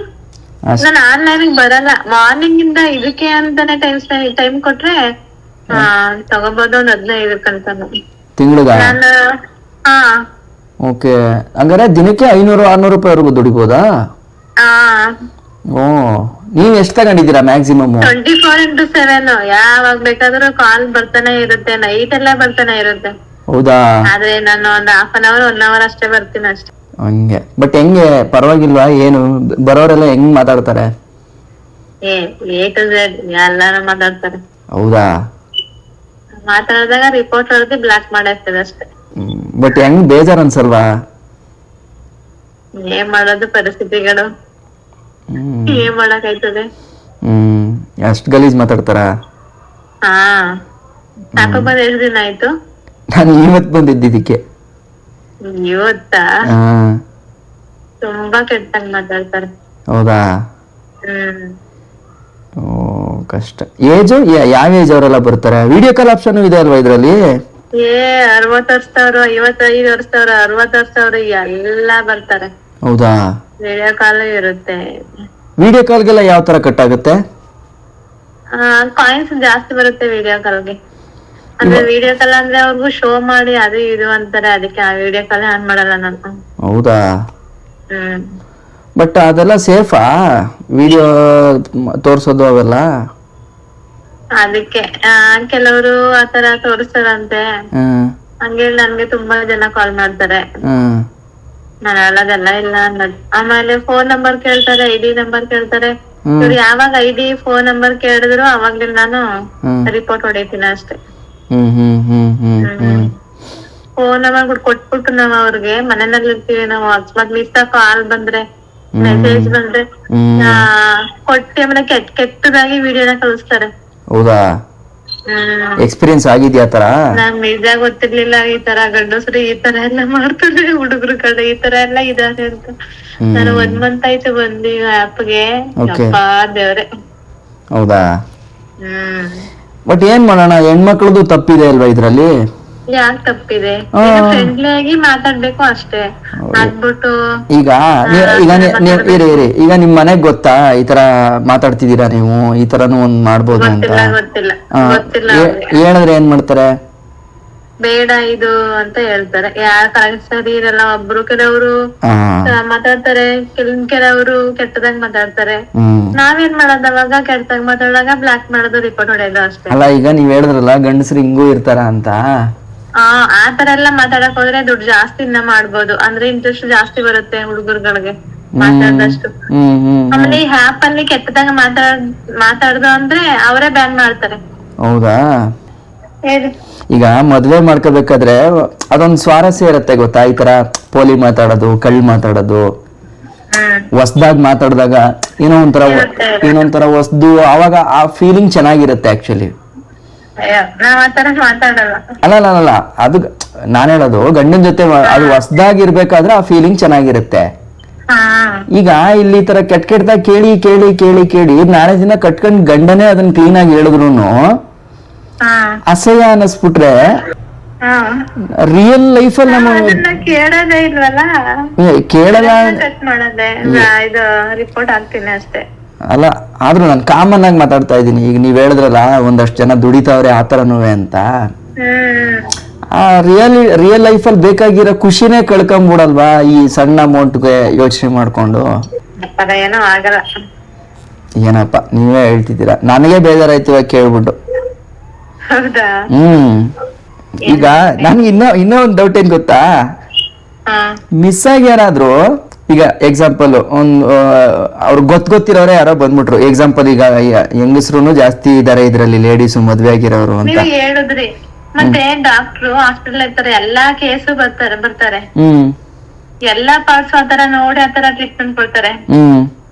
A: ನಾನು ಆನ್ಲೈನ್ ಬರಲ್ಲ. ಮಾರ್ನಿಂಗ್ ಇಂದ ಇದಕ್ಕೆ ಅಂತಾನೆ ಟೈಮ್ ಕೊಟ್ರೆ ತಗೋಬಹುದು. ಒಂದ್ 15
B: ತಿಂಗಳಿಗೆ?
A: ಹಾ.
B: ಓಕೆ. ಹಂಗಾರೆ ದಿನಕ್ಕೆ 500-600 ರೂಪಾಯಿವರೆಗೂ ದುಡಿಬೋದಾ? ಓ, ನೀವ್ ಎಷ್ಟು ತಗೊಂಡಿದ್ದೀರಾ ಮ್ಯಾಕ್ಸಿಮಮ್?
A: 24x7 ಯಾವಾಗ ಬೇಕಾದ್ರೂ ಕಾಲ್ ಬರ್ತಾನೆ ಇರುತ್ತೆ. ನೈಟ್ ಎಲ್ಲ ಬರ್ತಾನೆ ಇರುತ್ತೆ.
B: ಹೌದಾ? ಆದ್ರೆ
A: ನಾನು ಒಂದ್ 1/2 hour 1 hour ಅಷ್ಟೇ ಬರ್ತೀನಿ ಅಷ್ಟೇ.
B: ಹಂಗೆ. ಬಟ್ ಹೆಂಗೆ ಪರವಾಗಿಲ್ವಾ? ಏನು ಬರೋರೆಲ್ಲ ಹೆಂಗ್ ಮಾತಾಡ್ತಾರೆ?
A: A to Z ಎಲ್ಲಾರು ಮಾತಾಡ್ತಾರೆ.
B: ಹೌದಾ?
A: ಮಾತಾಡಿದಾಗ ರಿಪೋರ್ಟ್ ಹೊಡೆದು ಬ್ಲಾಕ್ ಮಾಡಾಕ್ತದೆ ಅಷ್ಟೇ.
B: ಬಟ್ ಹೆಂಗ್ ಬೇಜಾರ್ ಅನ್ಸಲ್ವಾ?
A: ಏನ್ ಮಾಡೋದು, ಪರಿಸ್ಥಿತಿಗಳು. ಏನ್ ಮಾಡಕ್ಕಾಯ್ತದೆ?
B: ಅಷ್ಟ್ ಗಲೀಜ್ ಮಾತಾಡ್ತಾರ?
A: ಹಾ. ಸಾಕು ಬಂದ್ 2 ದಿನ ಆಯ್ತು.
B: ನಾನು ಇವತ್ ಬಂದಿದ್ದಕ್ಕೆ.
A: ಇವತ್ತಾ? ತುಂಬಾ ಕೆಟ್ಟಂಗ್ ಮಾತಾಡ್ತಾರೆ.
B: ಹೌದಾ? ಓ ಕಷ್ಟ. ಏಜು ಯಾವ ಏಜ್ ಅವರೆಲ್ಲ ಬರ್ತಾರೆ? ವಿಡಿಯೋ ಕಾಲ್ ಆಪ್ಷನ್ ಇದೆ ಅಲ್ವಾ ಇದ್ರಲ್ಲಿ?
A: 60 ವರ್ಷದವ್ರು, 55 ವರ್ಷದವ್ರು, 60 ವರ್ಷದವ್ರು ಎಲ್ಲ ಬರ್ತಾರೆ.
B: ಹೌದಾ?
A: ವಿಡಿಯೋ ಕಾಲ್ ಇರುತ್ತೆ.
B: ವಿಡಿಯೋ ಕಾಲ್ಗೆಲ್ಲ ಯಾವ ತರ ಕಟ್ ಆಗುತ್ತೆ?
A: ಕಾಯಿನ್ಸ್ ಜಾಸ್ತಿ ಬರುತ್ತೆ ವಿಡಿಯೋ ಕಾಲ್ಗೆ. ಅಂದ್ರೆ ವಿಡಿಯೋ ಕಾಲ್ ಅಂದ್ರೆ ಅವ್ರಿಗೂ ಶೋ ಮಾಡಿ ಅದು ಇದು ಅಂತಾರೆ. ಅದಕ್ಕೆ ಆ ವಿಡಿಯೋ ಕಾಲ್ ಆನ್ ಮಾಡಲ್ಲ ನಾನು.
B: ಹೌದಾ? ಬಟ್ ಅದೆಲ್ಲ ಸೇಫಾ? ವಿಡಿಯೋ ತೋರ್ಸೋದು ಅವೆಲ್ಲ?
A: ಅದಕ್ಕೆ ಕೆಲವರು ಆತರ ತೋರಿಸ್ತಾರಂತೆ. ಹಂಗೇಳಿ ನನ್ಗೆ ತುಂಬಾ ಜನ ಕಾಲ್ ಮಾಡ್ತಾರೆ. ನಾನು ಹೇಳೋದೆಲ್ಲ ಇಲ್ಲ ಅನ್ನೋದು. ಆಮೇಲೆ ಫೋನ್ ನಂಬರ್ ಕೇಳ್ತಾರೆ, ID ನಂಬರ್ ಕೇಳ್ತಾರೆ. ಇವ್ರು ಯಾವಾಗ ID ಫೋನ್ ನಂಬರ್ ಕೇಳಿದ್ರು ಅವಾಗ್ಲೇ ನಾನು ರಿಪೋರ್ಟ್ ಹೊಡಿತೀನಿ ಅಷ್ಟೇ. ಫೋನ್ ನಂಬರ್ ಕೊಟ್ಬಿಟ್ಟು ನಾವ್ ಅವ್ರಿಗೆ ಮನೆಯಲ್ಲಿ ಇರ್ತೀವಿ ನಾವು. ಅಕಸ್ಮಾತ್ ಮಿಸ್ ಕಾಲ್ ಬಂದ್ರೆ, ಮೆಸೇಜ್ ಬಂದ್ರೆ ಕೊಟ್ಟಿ ಆಮೇಲೆ ಕೆಟ್ಟದಾಗಿ ವಿಡಿಯೋನ ಕಳಿಸ್ತಾರೆ.
B: ಹೌದಾ? ಎಕ್ಸ್ಪೀರಿಯನ್ಸ್ ಆಗಿದ್ಯಾ ತರ?
A: ನಂಗ್ ನಿಜ ಗೊತ್ತಿರ್ಲಿಲ್ಲ ಈ ತರ ಗಂಡಸ್ರು ಈ ತರ ಎಲ್ಲ ಮಾಡ್ತಾರೆ, ಹುಡುಗರು ಕಡೆ ಈ ತರ ಎಲ್ಲ ಇದಾರೆ ಅಂತ. ನಾನು 1 month ಆಯ್ತು ಬಂದು ಆಪ್ಗೆ. ದೇವ್ರೆ.
B: ಹೌದಾ? ಬಟ್ ಏನ್ ಮಾಡೋಣ, ಹೆಣ್ಮಕ್ಳದು ತಪ್ಪಿದೆ ಅಲ್ವಾ ಇದ್ರಲ್ಲಿ?
A: ಯಾಕ್ ತಪ್ಪಿದೆ? ಫ್ರೆಂಡ್ಲಿ ಆಗಿ ಮಾತಾಡ್ಬೇಕು ಅಷ್ಟೇ. ಅದ್ಬಿಟ್ಟು
B: ಈಗ ಈಗ ನಿಮ್ ಮನೆಗ್ ಗೊತ್ತಾ ಈ ತರ ಮಾತಾಡ್ತಿದೀರಾ ನೀವು, ಈ ತರನು ಒಂದ್ ಮಾಡ್ಬೋದು ಅಂತ? ಹೇಳಿದ್ರೆ ಏನ್ ಮಾಡ್ತಾರೆ?
A: ಬೇಡ ಇದು ಅಂತ ಹೇಳ್ತಾರೆ. ಕರೆಕ್ಟ್ ಸರಿ ಇರಲ್ಲ. ಒಬ್ರು ಕೆಲವರು ಮಾತಾಡ್ತಾರೆ, ಕೆಲವರು ಕೆಟ್ಟದಾಗ ಮಾತಾಡ್ತಾರೆ. ನಾವೇನ್ ಮಾಡೋದು ಅವಾಗ? ಕೆಟ್ಟದಾಗ ಮಾತಾಡಿದಾಗ ಬ್ಲಾಕ್ ಮಾಡೋದು, ರಿಪೋರ್ಟ್ ಹೊಡೆಯೋದು ಅಷ್ಟೇ.
B: ಅಲ್ಲ, ಈಗ ನೀವ್ ಹೇಳಿದ್ರಲ್ಲ ಗಂಡಸ್ರು ಹಿಂಗೂ ಇರ್ತಾರ ಅಂತ.
A: ಆತರ ಎಲ್ಲ ಮಾತಾಡಕ್ ಹೋದ್ರೆ ದುಡ್ಡು ಜಾಸ್ತಿ ಮಾಡ್ಬೋದು. ಅಂದ್ರೆ ಇಂಟ್ರೆಸ್ಟ್ ಜಾಸ್ತಿ ಬರುತ್ತೆ ಹುಡುಗರುಗಳಿಗೆ ಮಾತಾಡ್ದಷ್ಟು. ಆಮೇಲೆ ಈ ಆಪ್ ಅಲ್ಲಿ ಕೆಟ್ಟದಾಗ ಮಾತಾಡ್ದು ಅಂದ್ರೆ ಅವರೇ ಬ್ಯಾನ್ ಮಾಡ್ತಾರೆ.
B: ಹೌದಾ? ಈಗ ಮದ್ವೆ ಮಾಡ್ಕೋಬೇಕಾದ್ರೆ ಅದೊಂದ್ ಸ್ವಾರಸ್ಯ ಇರತ್ತೆ ಗೊತ್ತಾ? ಈ ತರ ಪೋಲಿ ಮಾತಾಡೋದು, ಕಳ್ಳ ಮಾತಾಡೋದು, ಹೊಸ್ದಾಗ್ ಮಾತಾಡಿದಾಗ ಏನೋ ಒಂಥರ ಹೊಸ್ದು, ಅವಾಗ ಆ ಫೀಲಿಂಗ್ ಚೆನ್ನಾಗಿರುತ್ತೆ ಆಕ್ಚುಲಿ.
A: ನಾವ್ ಆತರ ಮಾತಾಡಲ್ಲ.
B: ಅಲ್ಲ ಅದು ನಾನ್ ಹೇಳೋದು ಗಂಡನ ಜೊತೆ ಅದು ಹೊಸ್ದಾಗಿರ್ಬೇಕಾದ್ರೆ ಆ ಫೀಲಿಂಗ್ ಚೆನ್ನಾಗಿರುತ್ತೆ.
A: ಹಾ
B: ಈಗ ಇಲ್ಲಿ ಈ ತರ ಕೆಟ್ಟದಾಗ ಕೇಳಿ ಕೇಳಿ ಕೇಳಿ ಕೇಳಿ ನಾಳೆ ದಿನ ಕಟ್ಕೊಂಡ್ ಗಂಡನೇ ಅದನ್ನ ಕ್ಲೀನ್ ಆಗಿ ಹೇಳಿದ್ರುನು
A: ಹಾ
B: ಅಸಹ್ಯ ಅನ್ನಿಸ್ಬಿಟ್ರೆ
A: ಹಾ
B: ರಿಯಲ್ ಲೈಫಲ್ಲಿ ನಮ್ಮ
A: ಅದನ್ನ ಕೇಳೋದೇ ಇಲ್ವಲ್ಲ,
B: ಕೇಳಲ್ಲ.
A: ಚೆಕ್ ಮಾಡೋದೇ ಇದು ರಿಪೋರ್ಟ್ ಹಾಕ್ತೀನಿ ಅಷ್ಟೇ.
B: ಅಲ್ಲ ಆದ್ರೂ ನಾನು ಕಾಮನ್ ಆಗಿ ಮಾತಾಡ್ತಾ ಇದ್ದೀನಿ. ಈಗ ನೀವ್ ಹೇಳಿದ್ರಲ್ಲ ಒಂದಷ್ಟು ಜನ ದುಡಿತಾವ್ರೆ ಆ ಥರನೂ ಅಂತ. ಆ ರಿಯಲ್ ಲೈಫಲ್ಲಿ ಬೇಕಾಗಿರೋ ಖುಷಿನೇ ಕಳ್ಕೊಂಬಿಡಲ್ವಾ ಈ ಸಣ್ಣ ಅಮೌಂಟ್ಗೆ ಯೋಚನೆ ಮಾಡ್ಕೊಂಡು.
A: ಏನೋ ಆಗಲ್ಲ.
B: ಏನಪ್ಪ ನೀವೇ ಹೇಳ್ತಿದ್ದೀರಾ, ನನಗೆ ಬೇಜಾರಾಯ್ತು ಇವಾಗ ಕೇಳ್ಬಿಟ್ಟು.
A: ಹೌದಾ?
B: ಈಗ ನನ್ಗೆ ಇನ್ನೂ ಒಂದು ಡೌಟ್ ಏನ್ ಗೊತ್ತಾ, ಮಿಸ್ ಆಗಿ ಯಾರಾದ್ರೂ ಈಗ ಎಕ್ಸಾಂಪಲ್ ಒಂದು ಅವ್ರು ಗೊತ್ತಿರೋರೆ ಯಾರೋ ಬಂದ್ಬಿಟ್ರು. ಎಕ್ಸಾಂಪಲ್ ಈಗ ಹೆಂಗಸ್ರು ಜಾಸ್ತಿ ಇದಾರೆ ಇದ್ರಲ್ಲಿ, ಲೇಡೀಸು ಮದ್ವೆ ಆಗಿರೋರು ಅಂತ
A: ನೀವ್ ಹೇಳಿದ್ರಿ. ಮತ್ತೆ ಡಾಕ್ಟ್ರು ಹಾಸ್ಪಿಟಲ್ ಇರ್ತಾರೆ, ಎಲ್ಲಾ ಕೇಸು ಬರ್ತಾರೆ, ಎಲ್ಲಾ ಪಾರ್ಟ್ಸ್ ಆತರ ನೋಡಿ ಆತರ ಟ್ರೀಟ್ಮೆಂಟ್ ಕೊಡ್ತಾರೆ.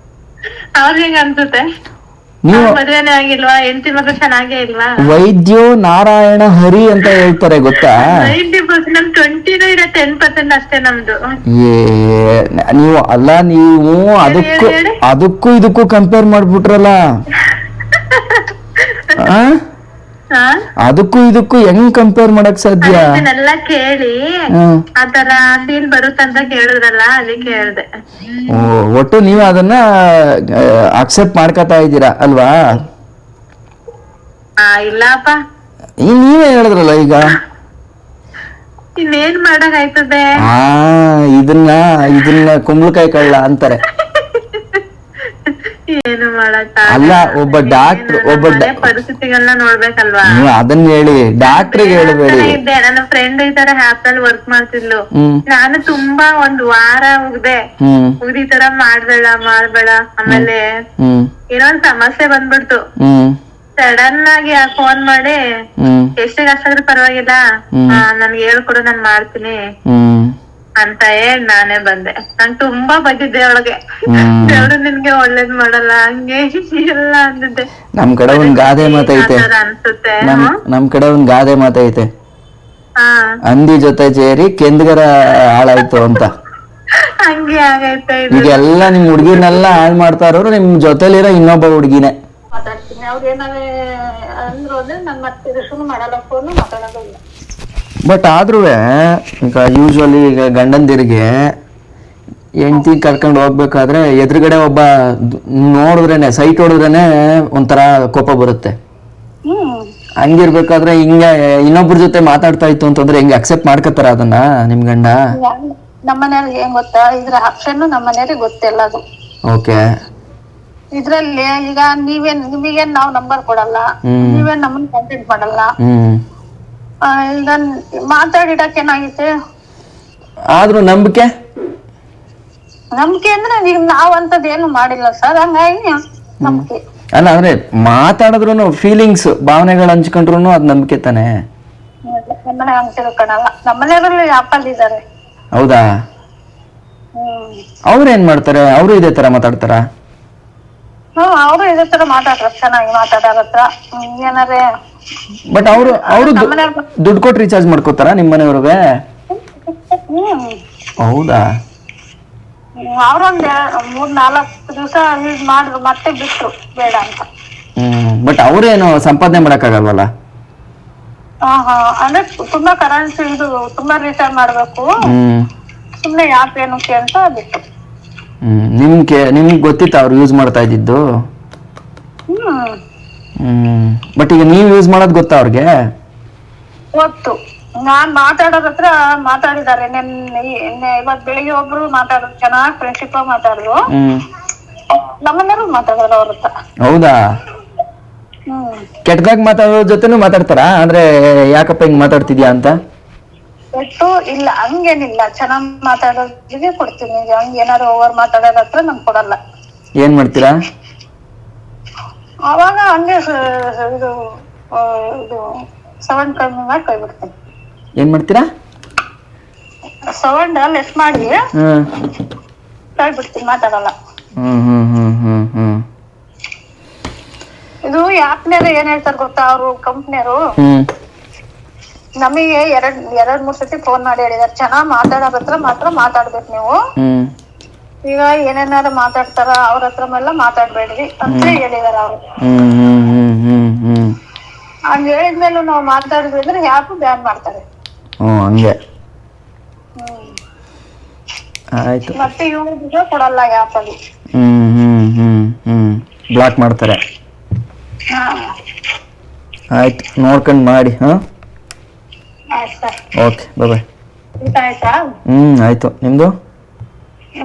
A: ಅವ್ರಿಗೆ ಹೆಂಗ ಅನ್ಸುತ್ತೆ? ಮದ್ವೆನೇ ಆಗಿಲ್ವಾ, ಹೆಂಡತಿ ಮಗ ಚೆನ್ನಾಗೇ ಇಲ್ವಾ?
B: ವೈದ್ಯೋ ನಾರಾಯಣ ಹರಿ ಅಂತ ಹೇಳ್ತಾರೆ ಗೊತ್ತಾ.
A: 90% ನಮ್ 20 ಇದೆ, 10% ಅಷ್ಟೇ ನಮ್ದು.
B: ನೀವು ಅದಕ್ಕೂ ಇದಕ್ಕೂ ಕಂಪೇರ್ ಮಾಡ್ಬಿಟ್ರಲ್ಲ. ಅದಕ್ಕೂ ಇದಕ್ಕೂ ಹೆಂಗ್ ಕಂಪೇರ್ ಮಾಡಕ್ ಸಾಧ್ಯ?
A: ಇದನ್ನೆಲ್ಲ ಕೇಳಿ ಆತರ ಫೀಲ್ ಬರುತ್ತಂತ ಕೇಳಿದ್ರಲ್ಲ, ಅದಕ್ಕೆ ಹೇಳ್ದೆ.
B: ಒಟ್ಟು ನೀವು ಅದನ್ನ ಅಕ್ಸೆಪ್ಟ್ ಮಾಡ್ಕೊತಾ ಇದ್ದೀರಾ ಅಲ್ವಾ?
A: ಇಲ್ಲಪ್ಪ,
B: ನೀವೇ ಹೇಳಿದ್ರಲ್ಲ ಈಗ.
A: ಇನ್ನೇನ್ ಮಾಡಕ್ ಆಯ್ತದೆ?
B: ಇದನ್ನ ಕುಂಬಳಕಾಯಿ ಕಳ್ಳ ಅಂತಾರೆ.
A: ಏನು ಮಾಡಕ್
B: ಅಲ್ಲ, ಒಬ್ಬ
A: ಪರಿಸ್ಥಿತಿಗಳನ್ನ ನೋಡ್ಬೇಕಲ್ವಾ?
B: ಅದನ್ನ ಹೇಳಿ, ಡಾಕ್ಟ್ರಿಗೆ ಹೇಳಬೇಡಿ.
A: ನನ್ನ ಫ್ರೆಂಡ್ ಈ ತರ ಆಪ್ ಅಲ್ಲಿ ವರ್ಕ್ ಮಾಡ್ತಿದ್ಲು. ನಾನು ತುಂಬಾ ಒಂದ್ ವಾರ ಉಗ್ದೆ ಈ ತರ ಮಾಡ್ಬೇಡ. ಆಮೇಲೆ ಏನೋ ಒಂದ್ ಸಮಸ್ಯೆ ಬಂದ್ಬಿಡ್ತು. ಸಡನ್ ಆಗಿ ಫೋನ್ ಮಾಡಿ ಎಷ್ಟೇ ಕಷ್ಟ ಆದ್ರೂ ಪರವಾಗಿಲ್ಲ, ನನ್ಗೆ ಹೇಳ್ಕೊಡು, ನಾನ್ ಮಾಡ್ತೀನಿ ಅಂತ ಹೇಳಿ ನಾನೇ ಬಂದೆ. ನಾನ್ ತುಂಬಾ ಬಂದಿದ್ದೆ ಒಳಗೆ, ದೇವ್ರು ನಿನ್ಗೆ ಒಳ್ಳೇದ್ ಮಾಡಲ್ಲ ಹಂಗೆ ಎಲ್ಲ ಅಂದಿದ್ದೆ.
B: ನಮ್ ಕಡೆ ಒಂದ್ ಗಾದೆ ಮಾತೈತೆ,
A: ಅನ್ಸುತ್ತೆ.
B: ನಮ್ ಕಡೆ ಒಂದ್ ಗಾದೆ ಮಾತೈತೆ, ಹಂದಿ ಜೊತೆ ಸೇರಿ ಕೆಂದ್ಗರ ಹಾಳಾಯ್ತು ಅಂತ.
A: ಹಂಗೆ ಆಗೈತೆ.
B: ಈಗೆಲ್ಲ ನಿಮ್ ಹುಡ್ಗಿನೆಲ್ಲ ಹಾಳ್ ಮಾಡ್ತಾ ಇರೋರು ನಿಮ್ ಜೊತೆಲಿರೋ ಇನ್ನೊಬ್ಬ ಹುಡ್ಗಿನೇ.
A: ಮಾತಾಡ್ತೀನಿ, ಅವ್ರೇನಾವೆ ಅಂದ್ರೋದ್ರೆ ನಾನ್ ಮತ್ತೆ ಶುರು ಮಾಡಲ್ಲ, ಫೋನು ಮಾತಾಡೋದಿಲ್ಲ.
B: ಬಟ್ ಆದ್ರೂ ಈಗ ಯೂಶ್ವಲಿ ಈಗ ಗಂಡಂದಿರಿಗೆ ಹೆಂಡತಿ ಕರ್ಕೊಂಡು ಹೋಗ್ಬೇಕಾದ್ರೆ ಎದುರುಗಡೆ ಒಬ್ಬ ನೋಡಿದ್ರೇನೆ, ಸೈಟ್ ಹೊಡಿದ್ರೇನೆ ಒಂಥರ ಕೋಪ ಬರುತ್ತೆ. ಹಂಗಿರ್ಬೇಕಾದ್ರೆ ಹಿಂಗ ಇನ್ನೊಬ್ರ ಜೊತೆ ಮಾತಾಡ್ತಾ ಇತ್ತು ಅಂತಂದ್ರೆ ಹೆಂಗೆ ಅಕ್ಸೆಪ್ಟ್ ಮಾಡ್ಕೊತಾರ ಅದನ್ನ ನಿಮ್ ಗಂಡ?
A: ನಮ್ಮನೆಯವ್ರಿಗೆ ಏನ್ ಗೊತ್ತಾ, ಇದ್ರ ಆಪ್ಷನ್ ನಮ್ಮನೆಯವ್ರಿಗೆ ಗೊತ್ತಿಲ್ಲ ಅದು.
B: ಓಕೆ.
A: ಇದ್ರಲ್ಲಿ ಈಗ ನಿಮಗೇನ್ ನಾವ್ ನಂಬರ್ ಕೊಡಲ್ಲ, ನೀವೇನ್ ನಮ್ಮನ್ ಕಾಂಟ್ಯಾಕ್ಟ್ ಮಾಡಲ್ಲ. ಈಗ ಮಾತಾಡಿಡಕ್ ಏನಾಗೈತೆ?
B: ಆದ್ರೂ ನಂಬಿಕೆ
A: ಅಂದ್ರೆ ಈಗ ನಾವಂತದ್ ಏನು ಮಾಡಿಲ್ಲ ಸರ್, ಹಂಗಾಗಿ ನಂಬಿಕೆ.
B: ಅಲ್ಲ ಅಂದ್ರೆ ಮಾತಾಡಿದ್ರು ಫೀಲಿಂಗ್ಸ್, ಭಾವನೆಗಳು ಹಂಚ್ಕೊಂಡ್ರು ಅದ್ ನಂಬಿಕೆ ತಾನೆ.
A: ನಮ್ಮನೆ ಹಂಗ್ ತಿಳ್ಕೊಳಲ್ಲ, ನಮ್ಮನೆಯವ್ರಲ್ಲಿ ಆಪಲ್ ಇದಾರೆ.
B: ಹೌದಾ? ಅವ್ರೇನ್ ಮಾಡ್ತಾರೆ? ಅವರು ಇದೇ ತರ ಮಾತಾಡ್ತಾರ?
A: ಅವರು ಇದೇ ತರ ಮಾತಾಡ್ತಾರ, ಚೆನ್ನಾಗಿ ಮಾತಾಡೋರ ಹತ್ರ ಏನಾರೇ.
B: ಬಟ್ ಅವರು ದುಡ್ಡು ಕೊಟ್ಟು ರೀಚಾರ್ಜ್ ಮಾಡ್ಕೋತಾರ ನಿಮ್ ಮನೆಯವ್ರಿಗೆ? ಹೌದಾ?
A: ಅವ್ರೊಂದ್ 3-4 ದಿವಸ ಯೂಸ್ ಮಾಡಿದ್ರು, ಮತ್ತೆ ಬಿಟ್ರು ಬೇಡ ಅಂತ.
B: ಬಟ್ ಅವ್ರೇನು ಸಂಪಾದನೆ ಮಾಡಕ್ಕಾಗಲ್ವಲ್ಲ?
A: ಅಂದ್ರೆ ತುಂಬಾ ಕರೆನ್ಸಿ ಇದು ತುಂಬಾ ರೀಚಾರ್ಜ್ ಮಾಡ್ಬೇಕು, ಸುಮ್ನೆ ಯಾಕೇನಕ್ಕೆ ಅಂತ ಬಿಟ್ಟು.
B: ನಿಮ್ಗೆ ಗೊತ್ತಿತ್ತ ಅವ್ರು ಯೂಸ್ ಮಾಡ್ತಾ ಇದ್ದಿದ್ದು? ಬಟ್ ಈಗ ನೀವ್ ಯೂಸ್ ಮಾಡೋದ್ ಗೊತ್ತಾ ಅವ್ರಿಗೆ?
A: ಗೊತ್ತು. ನಾನ್ ಮಾತಾಡೋದ್ರ ಹತ್ರ ಮಾತಾಡಿದಾರೆ. ಇವತ್ ಬೆಳಿಗ್ಗೆ ಒಬ್ರು ಮಾತಾಡೋದು, ಚೆನ್ನಾಗ್ ಫ್ರೆಂಡ್ಶಿಪ್ ಮಾತಾಡಿದ್ರು. ನಮ್ಮನೆಯವ್ರು ಮಾತಾಡೋರು ಅವ್ರ ಹತ್ರ.
B: ಹೌದಾ? ಕೆಟ್ಟದಾಗ ಮಾತಾಡೋ ಜೊತೆನೂ ಮಾತಾಡ್ತಾರ? ಅಂದ್ರೆ ಯಾಕಪ್ಪ ಹಿಂಗ್ ಮಾತಾಡ್ತಿದ್ಯಾ ಅಂತ?
A: ಇಲ್ಲ, ಹಂಗೇನಿಲ್ಲ, ಚೆನ್ನಾಗ್ ಮಾತಾಡೋದಿಗೆ ಕೊಡ್ತೀನಿ. ಹಂಗ ಏನಾರು ಓವರ್ ಮಾತಾಡೋದ್ರ ಹತ್ರ ನಮ್ ಕೊಡಲ್ಲ.
B: ಏನ್ ಮಾಡ್ತೀರಾ
A: ಅವಾಗ? ಹಂಗೆ ಇದು ಸೌಂಡ್ ಕಮ್ಮಿ ಮಾಡಿ ಕೈ ಬಿಡ್ತೀನಿ.
B: ಏನ್ ಮಾಡ್ತೀರಾ?
A: ಸೌಂಡ್ ಲೆಸ್ ಮಾಡಿ ಕೈ ಬಿಡ್ತೀನಿ, ಮಾತಾಡಲ್ಲ. ಇದು ಆಪ್ನೇರು ಏನ್ ಹೇಳ್ತಾರ ಗೊತ್ತಾ, ಅವ್ರು ಕಂಪ್ನಿಯರು
D: ನಮಗೆ ಎರಡ್ ಮೂರ್ ಸತಿ ಫೋನ್ ಮಾಡಿ ಹೇಳಿದಾರೆ, ಚೆನ್ನಾಗ್ ಮಾತಾಡೋರ್ ಹತ್ರ ಮಾತ್ರ ಮಾತಾಡ್ಬೇಕು ನೀವು. ಈಗ ಏನೇನಾರು ಮಾತಾಡ್ತಾರ ಅವ್ರ ಹತ್ರ ಎಲ್ಲ ಮಾತಾಡ್ಬೇಡ್ರಿ ಅಂತ ಹೇಳಿದಾರ ಅವ್ರು. ಹಂಗ ಹೇಳಿದ್ಮೇಲೆ ನಾವ್ ಮಾತಾಡಿದ್ವಿ ಅಂದ್ರೆ ಯಾಕು ಬ್ಯಾನ್ ಮಾಡ್ತಾರೆ.
B: ಹಂಗೆ ಆಯ್ತು.
D: ಮತ್ತೆ ಇವ್ರಿಗೆ ಕೊಡಲ್ಲ ಆ್ಯಪ್ ಅಲ್ಲಿ.
B: ಬ್ಲಾಕ್ ಮಾಡ್ತಾರೆ. ಆಯ್ತು, ನೋಡ್ಕೊಂಡ್ ಮಾಡಿ. ಓಕೆ, ಬಾಯ್.
D: ಊಟ ಆಯ್ತಾ?
B: ಆಯ್ತು, ನಿಮ್ದು?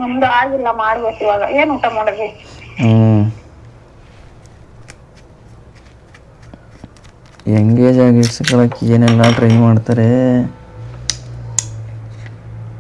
D: ನಮ್ದು ಆಗಿಲ್ಲ, ಮಾಡ್ಬೇಕು ಇವಾಗ. ಏನ್ ಊಟ ಮಾಡಿದ್ವಿ?
B: ಎಂಗೇಜ್ ಆಗಿ ಇಡ್ಸ್ಕೊಳಕ್ಕೆ ಏನೆಲ್ಲ ಟ್ರೈ ಮಾಡ್ತಾರೆ.